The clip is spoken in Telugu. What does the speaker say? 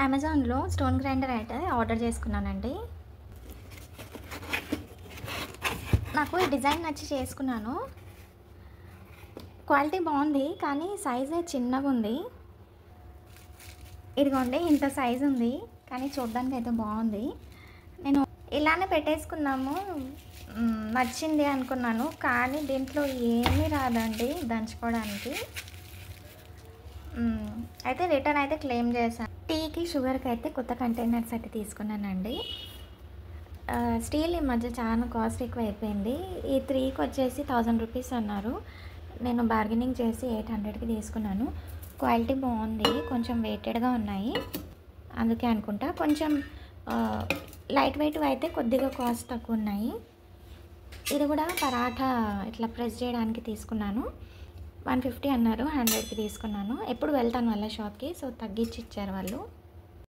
అమెజాన్లో స్టోన్ గ్రైండర్ అయితే ఆర్డర్ చేసుకున్నానండి. నాకు ఈ డిజైన్ నచ్చి చేసుకున్నాను. క్వాలిటీ బాగుంది, కానీ సైజే చిన్నగా ఉంది. ఇదిగోండి, ఇంత సైజు ఉంది, కానీ చూడడానికి అయితే బాగుంది. నేను ఇలానే పెట్టేసుకున్నాము, నచ్చింది అనుకున్నాను, కానీ దీంట్లో ఏమీ రాదండి దంచుకోవడానికి. అయితే రిటర్న్ అయితే క్లెయిమ్ చేశాను. టీకి షుగర్కి అయితే కొత్త కంటైనర్స్ అయితే తీసుకున్నానండి. స్టీల్ ఈ మధ్య చాలా కాస్ట్ ఎక్కువ అయిపోయింది. ఈ 3కి వచ్చేసి 1000 రూపీస్ అన్నారు. నేను బార్గెనింగ్ చేసి 800కి తీసుకున్నాను. క్వాలిటీ బాగుంది, కొంచెం వెయిటెడ్గా ఉన్నాయి, అందుకే అనుకుంటా. కొంచెం లైట్ వెయిట్ అయితే కొద్దిగా కాస్ట్ తక్కువ ఉన్నాయి. ఇది కూడా పరాఠా ఇట్లా ప్రెస్ చేయడానికి తీసుకున్నాను. 150 అన్నారు, 100కి తీసుకున్నాను. ఎప్పుడు వెళ్తాను వాళ్ళ షాప్కి, సో తగ్గించి ఇచ్చారు వాళ్ళు.